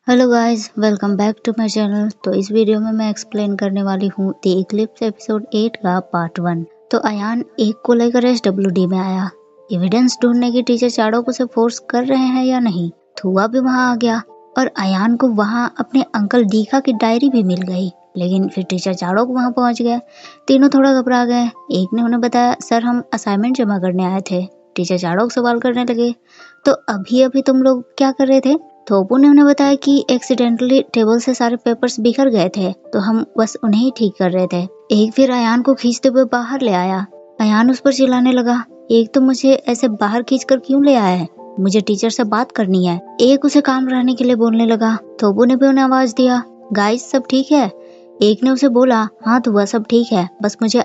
Hello guys, welcome back to my channel. तो इस video में मैं एक्सप्लेन करने वाली हूँ द इक्लिप्स एपिसोड 8 का पार्ट 1। तो अयान एक को लेकर एसडब्ल्यूडी में आया। एविडेंस ढूंढने की टीचर चाड़ोक उसे फोर्स कर रहे हैं या नहीं। थुआ भी वहाँ आ गया और अयान को वहाँ अपने अंकल डीका की डायरी भी मिल गई। लेकिन फिर टीचर चाड़ोक वहाँ पहुँच गए। तीनों थोड़ा घबरा गए। एक ने उन्हें बताया, सर हम असाइनमेंट जमा करने आए थे। टीचर चाड़ोक सवाल करने लगे, तो अभी अभी तुम लोग क्या कर रहे थे। थोपू ने उन्हें बताया कि एक्सीडेंटली टेबल से सारे पेपर्स बिखर गए थे, तो हम बस उन्हें ही ठीक कर रहे थे। एक फिर अयान को खींचते हुए बाहर ले आया। अयान उस पर चिल्लाने लगा, एक तो मुझे ऐसे बाहर खींचकर क्यों ले आया है, मुझे टीचर से बात करनी है। एक उसे काम रहने के लिए बोलने लगा। थोपू ने भी उन्हें आवाज दिया, गाइस सब ठीक है। एक ने उसे बोला, हाँ तो वह सब ठीक है, बस मुझे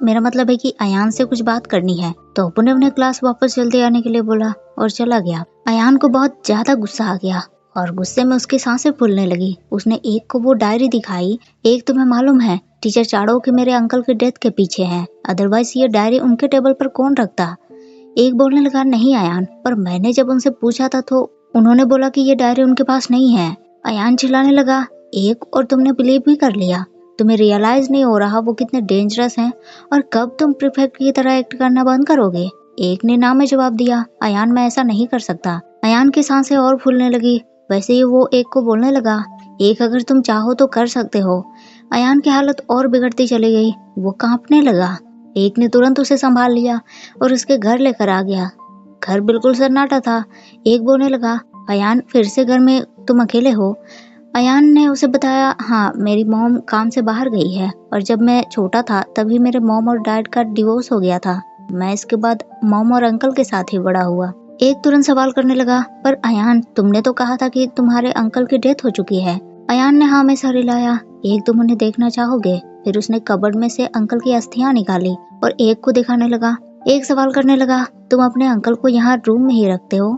मेरा मतलब है कि अयान से कुछ बात करनी है। थोपू ने उन्हें क्लास वापस जल्दी आने के लिए बोला और चला गया। अयान को बहुत ज्यादा गुस्सा आ गया और गुस्से में उसकी सांसें फूलने लगी। उसने एक को वो डायरी दिखाई। एक तुम्हें मालूम है, टीचर चाड़ोक मेरे अंकल की डेथ के पीछे है, अदरवाइज ये डायरी उनके टेबल पर कौन रखता। एक बोलने लगा, नहीं अयान, पर मैंने जब उनसे पूछा था तो उन्होंने बोला कि ये डायरी उनके पास नहीं है। अयान चिल्लाने लगा, एक और तुमने बिलीव भी कर लिया। तुम्हें रियलाइज नहीं हो रहा वो कितने डेंजरस हैं, और कब तुम प्रीफेक्ट की तरह एक्ट करना बंद करोगे। एक ने ना में जवाब दिया, अयान मैं ऐसा नहीं कर सकता। अयान की सांसें और फूलने लगी। वैसे ही वो एक को बोलने लगा, एक अगर तुम चाहो तो कर सकते हो। अयान की हालत और बिगड़ती चली गई। वो कांपने लगा। एक ने तुरंत उसे संभाल लिया और उसके घर लेकर आ गया। घर बिल्कुल सन्नाटा था। एक बोलने लगा, अयान फिर से घर में तुम अकेले हो। अयान ने उसे बताया, हाँ मेरी मॉम काम से बाहर गई है, और जब मैं छोटा था तभी मेरे मॉम और डैड का डिवोर्स हो गया था। मैं इसके बाद मॉम और अंकल के साथ ही बड़ा हुआ। एक तुरंत सवाल करने लगा, पर अयान तुमने तो कहा था कि तुम्हारे अंकल की डेथ हो चुकी है। अयान ने हाँ में सर हिलाया। एक तुम उन्हें देखना चाहोगे। फिर उसने कबर्ड में से अंकल की अस्थियां निकाली और एक को दिखाने लगा। एक सवाल करने लगा, तुम अपने अंकल को यहाँ रूम में ही रखते हो।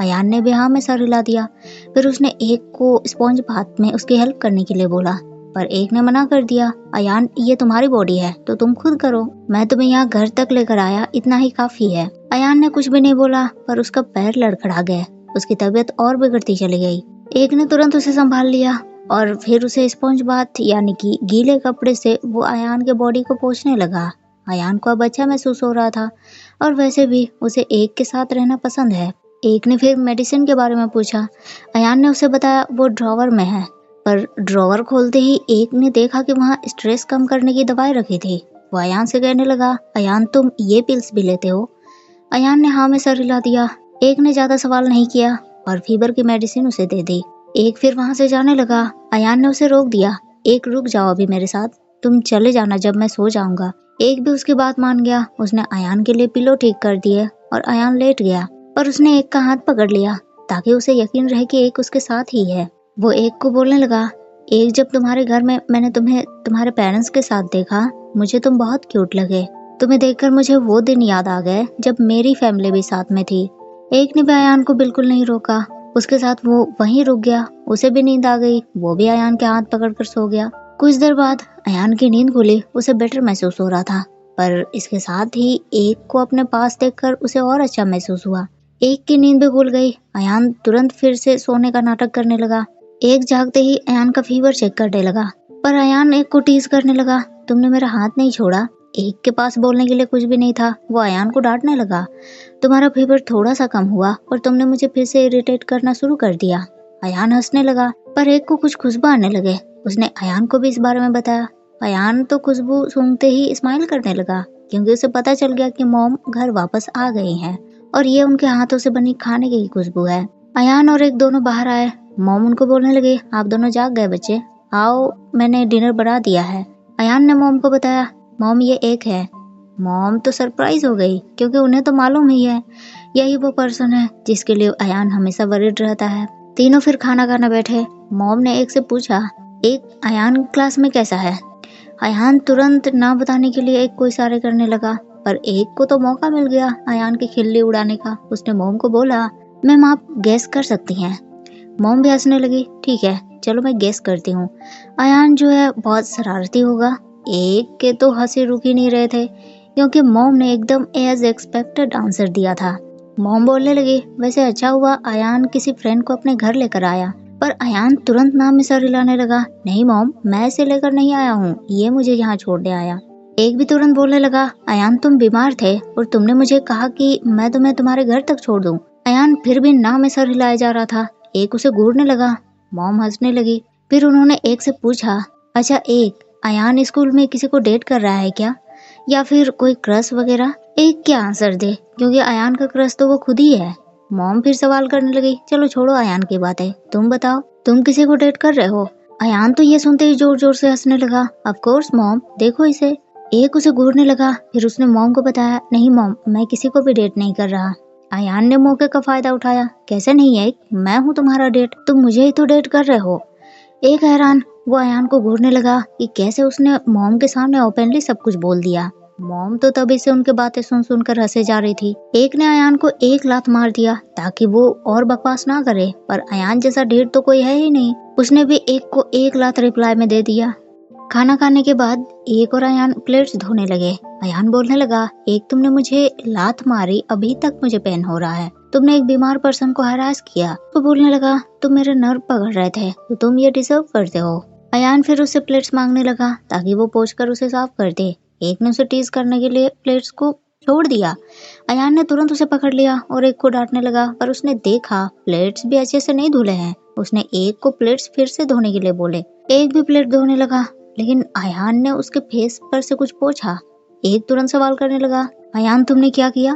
अयान ने भी हाँ में सर हिला दिया। फिर उसने एक को स्पॉन्ज बाथ में उसकी हेल्प करने के लिए बोला, पर एक ने मना कर दिया, अयान ये तुम्हारी बॉडी है तो तुम खुद करो, मैं तुम्हें यहाँ घर तक लेकर आया, इतना ही काफी है। अयान ने कुछ भी नहीं बोला, पर उसका पैर लड़खड़ा गया। उसकी तबीयत और बिगड़ती चली गई। एक ने तुरंत उसे संभाल लिया और फिर उसे स्पॉन्ज बाथ यानी कि गीले कपड़े से वो अयान के बॉडी को पोंछने लगा। अयान को अब अच्छा महसूस हो रहा था, और वैसे भी उसे एक के साथ रहना पसंद है। एक ने फिर मेडिसिन के बारे में पूछा। अयान ने उसे बताया वो ड्रॉवर में है, पर ड्रॉवर खोलते ही एक ने देखा कि वहाँ स्ट्रेस कम करने की दवाई रखी थी। वो अयान से कहने लगा, अयान तुम ये पिल्स भी लेते हो। अयान ने हाँ में सर हिला दिया। एक ने ज्यादा सवाल नहीं किया और फीवर की मेडिसिन उसे दे दी। एक फिर वहाँ से जाने लगा। अयान ने उसे रोक दिया, एक रुक जाओ अभी मेरे साथ, तुम चले जाना जब मैं सो जाऊंगा। एक भी उसकी बात मान गया। उसने अयान के लिए पिलो ठीक कर दिए और अयान लेट गया, पर उसने एक का हाथ पकड़ लिया ताकि उसे यकीन रहे कि एक उसके साथ ही है। वो एक को बोलने लगा, एक जब तुम्हारे घर में मैंने तुम्हें तुम्हारे पेरेंट्स के साथ देखा, मुझे तुम बहुत क्यूट लगे। तुम्हें देखकर मुझे वो दिन याद आ गए जब मेरी फैमिली भी साथ में थी। एक ने भी अयान को बिल्कुल नहीं रोका। उसके साथ वो वहीं रुक गया। उसे भी नींद आ गई। वो भी अयान के हाथ पकड़कर सो गया। कुछ देर बाद अयान की नींद खुली। उसे बेटर महसूस हो रहा था, पर इसके साथ ही एक को अपने पास देखकर उसे और अच्छा महसूस हुआ। एक की नींद भी खुल गई। अयान तुरंत फिर से सोने का नाटक करने लगा। एक जागते ही अयान का फीवर चेक करने लगा, पर अयान एक को टीज करने लगा, तुमने मेरा हाथ नहीं छोड़ा। एक के पास बोलने के लिए कुछ भी नहीं था। वो अयान को डांटने लगा, तुम्हारा फीवर थोड़ा सा कम हुआ और तुमने मुझे फिर से इरिटेट करना शुरू कर दिया। अयान हंसने लगा, पर एक को कुछ खुशबू आने लगे। उसने अयान को भी इस बारे में बताया। अयान तो खुशबू सूंघते ही स्माइल करने लगा, क्योंकि उसे पता चल गया कि मॉम घर वापस आ गई हैं और ये उनके हाथों से बनी खाने की खुशबू है। अयान और एक दोनों बाहर आए। मॉम उनको बोलने लगे, आप दोनों जाग गए बच्चे, आओ मैंने डिनर बना दिया है। अयान ने मॉम को बताया, मॉम ये एक है। मॉम तो सरप्राइज हो गई, क्योंकि उन्हें तो मालूम ही है यही वो पर्सन है जिसके लिए अयान हमेशा वरीड रहता है। तीनों फिर खाना खाने बैठे। मॉम ने एक से पूछा, एक अयान क्लास में कैसा है। अयान तुरंत ना बताने के लिए एक को इशारे करने लगा, पर एक को तो मौका मिल गया अयान की खिल्ली उड़ाने का। उसने मॉम को बोला, मैम आप गेस कर सकती हैं। मॉम भी हंसने लगी, ठीक है चलो मैं गेस करती हूँ। अयान जो है बहुत शरारती होगा। एक के तो हंसी रुक ही नहीं रहे थे, क्योंकि मॉम ने एकदम एज एक्सपेक्टेड आंसर दिया था। मॉम बोलने लगी, वैसे अच्छा हुआ अयान किसी फ्रेंड को अपने घर लेकर आया, पर अयान तुरंत नाम में सर हिलाने लगा। नहीं मॉम, मैं इसे लेकर नहीं आया हूँ, ये मुझे यहाँ छोड़ने आया। एक भी तुरंत बोलने लगा, अयान तुम बीमार थे और तुमने मुझे कहा कि मैं तुम्हें तुम्हारे घर तक छोड़ दूँ। अयान फिर भी नाम में सर हिलाया जा रहा था। एक उसे घूरने लगा। मॉम हंसने लगी। फिर उन्होंने एक से पूछा, अच्छा एक, अयान स्कूल में किसी को डेट कर रहा है क्या, या फिर कोई क्रश वगैरह? एक क्या आंसर दे, क्योंकि अयान का क्रश तो वो खुद ही है। मॉम फिर सवाल करने लगी, चलो छोड़ो अयान की बातें, तुम बताओ तुम किसी को डेट कर रहे हो? अयान तो ये सुनते ही जोर जोर से हंसने लगा। ऑफ कोर्स मॉम, देखो इसे। एक उसे घूरने लगा। फिर उसने मॉम को बताया, नहीं मॉम, मैं किसी को भी डेट नहीं कर रहा। अयान ने मौके का फायदा उठाया, कैसे नहीं है, मैं हूँ तुम्हारा डेट, तुम मुझे ही तो डेट कर रहे हो। एक हैरान, वो अयान को घूरने लगा कि कैसे उसने मॉम के सामने ओपनली सब कुछ बोल दिया। मॉम तो तभी से उनके बातें सुन सुनकर हंसे जा रही थी। एक ने अयान को एक लात मार दिया ताकि वो और बकवास ना करे, पर अयान जैसा ढेर तो कोई है ही नहीं। उसने भी एक को एक लात रिप्लाई में दे दिया। खाना खाने के बाद एक और अयान प्लेट्स धोने लगे। अयान बोलने लगा, एक तुमने मुझे लात मारी, अभी तक मुझे पेन हो रहा है। तुमने एक बीमार पर्सन को हरास किया। तो बोलने लगा, तुम मेरे नर्व पकड़ रहे थे, तो तुम ये डिजर्व करते हो। अयान फिर उससे प्लेट्स मांगने लगा ताकि वो पोंछकर उसे साफ कर दे। एक ने उसे टीज करने के लिए प्लेट्स को छोड़ दिया। अयान ने तुरंत उसे पकड़ लिया और एक को डांटने लगा, पर उसने देखा प्लेट्स भी अच्छे से नहीं धुले हैं। उसने एक को प्लेट्स फिर से धोने के लिए बोले। एक भी प्लेट धोने लगा, लेकिन अयान ने उसके फेस पर से कुछ पूछा। एक तुरंत सवाल करने लगा, अयान तुमने क्या किया?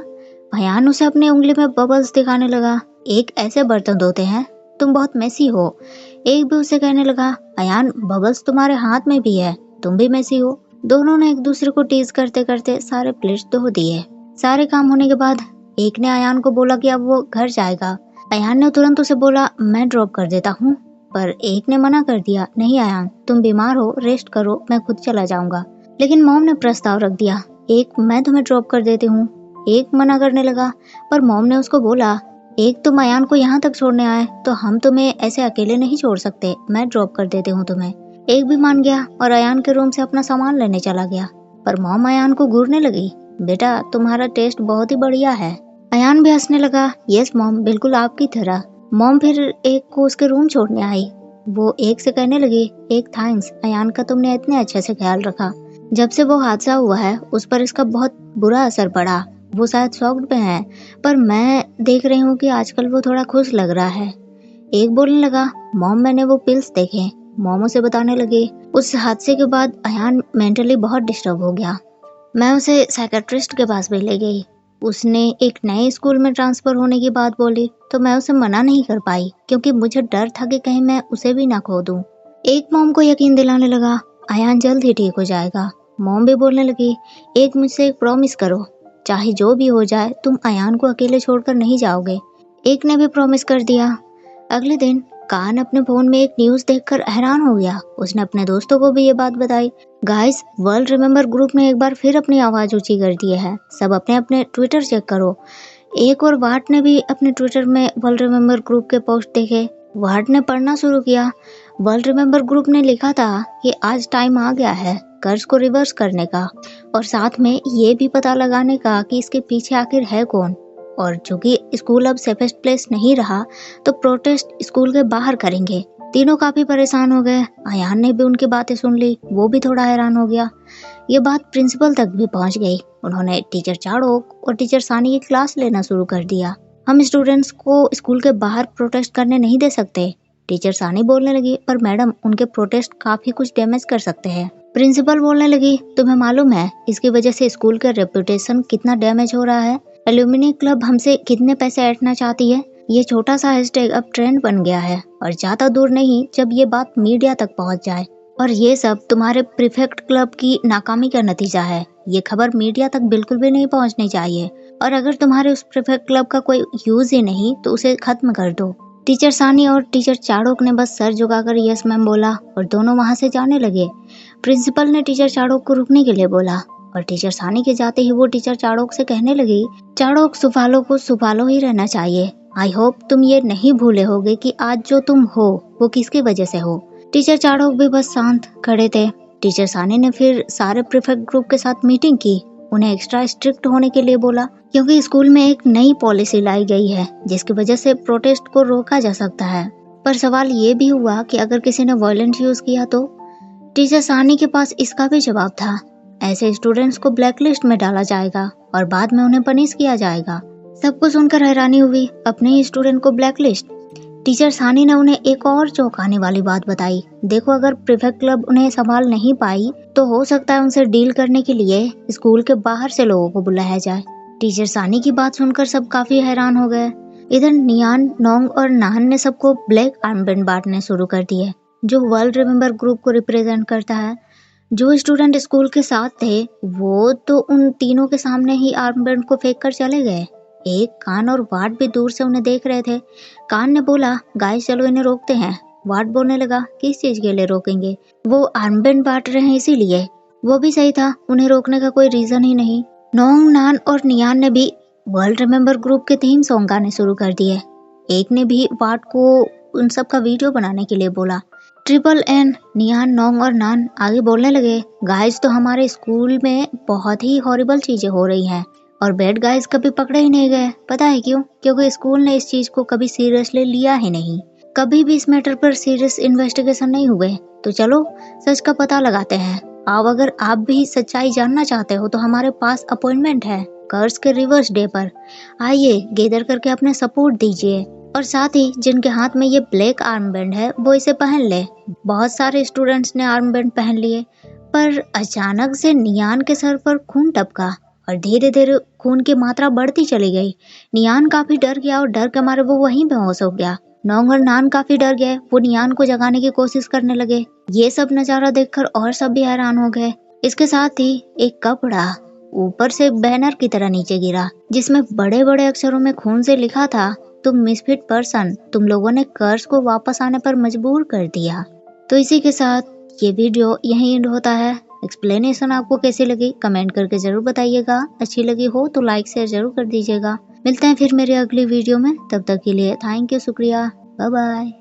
अयान उसे अपनी उंगली में बबल्स दिखाने लगा। एक ऐसे बर्तन धोते हैं, तुम बहुत मेसी हो। एक भी उसे कहने लगा, अयान बबल्स तुम्हारे हाथ में भी है, तुम भी मेसी हो। दोनों ने एक दूसरे को टीज करते करते सारे प्लेट्स धो दिए। सारे काम होने के बाद एक ने अयान को बोला कि अब वो घर जाएगा। अयान ने तुरंत उसे बोला, मैं ड्रॉप कर देता हूँ, पर एक ने मना कर दिया, नहीं अयान, तुम बीमार हो, रेस्ट करो, मैं खुद चला जाऊंगा। लेकिन मॉम ने प्रस्ताव रख दिया, एक मैं तुम्हें ड्रॉप कर देती हूँ। एक मना करने लगा, पर मॉम ने उसको बोला, एक तुम अयान को यहाँ तक छोड़ने आए तो हम तुम्हें ऐसे अकेले नहीं छोड़ सकते, मैं ड्रॉप कर देती हूँ तुम्हें। एक भी मान गया और अयान के रूम से अपना सामान लेने चला गया। पर मॉम अयान को घूरने लगी, बेटा तुम्हारा टेस्ट बहुत ही बढ़िया है। अयान भी हंसने लगा, यस मॉम, बिल्कुल आपकी तरह। मॉम फिर एक को उसके रूम छोड़ने आई। वो एक से कहने लगी, एक थैंक्स अयान का, तुमने इतने अच्छे से ख्याल रखा। जब से वो हादसा हुआ है उस पर इसका बहुत बुरा असर पड़ा। वो शायद शॉक्ड में है, पर मैं देख रही हूँ कि आजकल वो थोड़ा खुश लग रहा है। एक बोलने लगा, मॉम मैंने वो पिल्स देखे। मॉम उसे बताने लगी, उस हादसे के बाद अयान मेंटली बहुत डिस्टर्ब हो गया। मैं उसे साइकेट्रिस्ट के पास भी ले गई। उसने एक नए स्कूल में ट्रांसफर होने की बात बोली तो मैं उसे मना नहीं कर पाई, क्योंकि मुझे डर था कि कहीं मैं उसे भी ना खो दूं। एक मॉम को यकीन दिलाने लगा, अयान जल्द ही ठीक हो जाएगा। मॉम भी बोलने लगी, एक मुझसे एक प्रॉमिस करो, चाहे जो भी हो जाए तुम अयान को अकेले छोड़कर नहीं जाओगे। एक ने भी प्रॉमिस कर दिया। अगले दिन कान अपने फोन में एक न्यूज देखकर हैरान हो गया। उसने अपने दोस्तों को भी ये बात बताई। गाइस, वर्ल्ड रिमेम्बर ग्रुप ने एक बार फिर अपनी आवाज ऊंची कर दी है, सब अपने अपने ट्विटर चेक करो। एक और वाट ने भी अपने ट्विटर में वर्ल्ड रिमेम्बर ग्रुप के पोस्ट देखे। वाट ने पढ़ना शुरू किया। वर्ल्ड रिमेम्बर ग्रुप ने लिखा था कि आज टाइम आ गया है कर्ज को रिवर्स करने का, और साथ में ये भी पता लगाने का कि इसके पीछे आखिर है कौन। और चूंकि स्कूल अब सेफेस्ट प्लेस नहीं रहा तो प्रोटेस्ट स्कूल के बाहर करेंगे। तीनों काफी परेशान हो गए। अयान ने भी उनकी बातें सुन ली, वो भी थोड़ा हैरान हो गया। ये बात प्रिंसिपल तक भी पहुंच गई। उन्होंने टीचर चाड़ोक और टीचर सानी की क्लास लेना शुरू कर दिया। हम स्टूडेंट्स को स्कूल के बाहर प्रोटेस्ट करने नहीं दे सकते। टीचर सानी बोलने लगी, पर मैडम उनके प्रोटेस्ट काफी कुछ डैमेज कर सकते हैं। प्रिंसिपल बोलने लगी, तुम्हें मालूम है इसकी वजह से स्कूल का रेपुटेशन कितना डैमेज हो रहा है? एल्यूमिनी क्लब हमसे कितने पैसे ऐंठना चाहती है। ये छोटा सा हैशटैग अब ट्रेंड बन गया है, और ज्यादा दूर नहीं जब ये बात मीडिया तक पहुंच जाए। और ये सब तुम्हारे प्रीफेक्ट क्लब की नाकामी का नतीजा है। ये खबर मीडिया तक बिल्कुल भी नहीं पहुंचनी चाहिए, और अगर तुम्हारे उस प्रीफेक्ट क्लब का कोई यूज ही नहीं तो उसे खत्म कर दो। टीचर सानी और टीचर चाड़ोक ने बस सर झुकाकर यस मैम बोला और दोनों वहां से जाने लगे। प्रिंसिपल ने टीचर चाड़ोक को रुकने के लिए बोला, और टीचर सानी के जाते ही वो टीचर चाड़ोक से कहने लगी, चाड़ोक, सुफालो को सुफालो ही रहना चाहिए। आई होप तुम ये नहीं भूले होगे कि आज जो तुम हो वो किसकी वजह से हो। टीचर चाड़ोक भी बस शांत खड़े थे। टीचर सानी ने फिर सारे प्रीफेक्ट ग्रुप के साथ मीटिंग की, उन्हें एक्स्ट्रा स्ट्रिक्ट होने के लिए बोला, क्योंकि स्कूल में एक नई पॉलिसी लाई गई है जिसकी वजह से प्रोटेस्ट को रोका जा सकता है। पर सवाल ये भी हुआ कि अगर किसी ने वायलेंस यूज किया तो टीचर सानी के पास इसका भी जवाब था। ऐसे स्टूडेंट्स को ब्लैकलिस्ट में डाला जाएगा और बाद में उन्हें पनिश किया जाएगा। सबको सुनकर हैरानी हुई, अपने ही स्टूडेंट को ब्लैकलिस्ट। टीचर सानी ने उन्हें एक और चौंकाने वाली बात बताई। देखो, अगर प्रीफेक्ट क्लब उन्हें संभाल नहीं पाई तो हो सकता है उनसे डील करने के लिए स्कूल के बाहर से लोगों को बुलाया जाए। टीचर सानी की बात सुनकर सब काफी हैरान हो गए। इधर नियान, नोंग और नाहन ने सबको ब्लैक आर्मबैंड बांटने शुरू कर दिए, जो वर्ल्ड रिमेंबर ग्रुप को रिप्रेजेंट करता है। जो स्टूडेंट स्कूल के साथ थे वो तो उन तीनों के सामने ही आर्मबैंड को फेंक कर चले गए। एक कान और वाट भी दूर से उन्हें देख रहे थे। कान ने बोला, गाइस चलो इन्हें रोकते हैं। वाट बोलने लगा, किस चीज के लिए रोकेंगे, वो आर्मबैंड बांट रहे हैं इसीलिए। वो भी सही था, उन्हें रोकने का कोई रीजन ही नहीं। नोंग, नान और नियान ने भी वर्ल्ड रिमेंबर ग्रुप के थीम सॉन्ग गाने शुरू कर दिए। एक ने भी वाट को उन सब का वीडियो बनाने के लिए बोला। ट्रिपल एन, नियान, नोंग और नान आगे बोलने लगे, गाइस तो हमारे स्कूल में बहुत ही हॉरिबल चीजें हो रही हैं और बैड गाइस कभी पकड़े ही नहीं गए। पता है क्यों? क्योंकि स्कूल ने इस चीज को कभी सीरियसली लिया ही नहीं। कभी भी इस मैटर पर सीरियस इन्वेस्टिगेशन नहीं हुए। तो चलो सच का पता लगाते हैं। अब अगर आप भी सच्चाई जानना चाहते हो तो हमारे पास अपॉइंटमेंट है कर्स के रिवर्स डे पर। आइए गैदर करके अपने सपोर्ट दीजिए और साथ ही जिनके हाथ में ये ब्लैक आर्मबैंड है वो इसे पहन ले। बहुत सारे स्टूडेंट्स ने आर्मबैंड पहन लिए, पर अचानक से नियान के सर पर खून टपका और धीरे धीरे खून की मात्रा बढ़ती चली गई। नियान काफी डर गया और डर के मारे वो वहीं बेहोश हो गया। नोंग और नान काफी डर गए, वो नियान को जगाने की कोशिश करने लगे। ये सब नजारा देखकर और सब भी हैरान हो गए। इसके साथ ही एक कपड़ा ऊपर से बैनर की तरह नीचे गिरा, जिसमें बड़े बड़े अक्षरों में खून से लिखा था, तुम मिसफिट पर्सन, तुम लोगों ने कर्स को वापस आने पर मजबूर कर दिया। तो इसी के साथ ये वीडियो यहीं एंड होता है। एक्सप्लेनेशन आपको कैसी लगी कमेंट करके जरूर बताइएगा। अच्छी लगी हो तो लाइक शेयर जरूर कर दीजिएगा। मिलते हैं फिर मेरे अगली वीडियो में, तब तक के लिए थैंक यू, शुक्रिया, बाय बाय।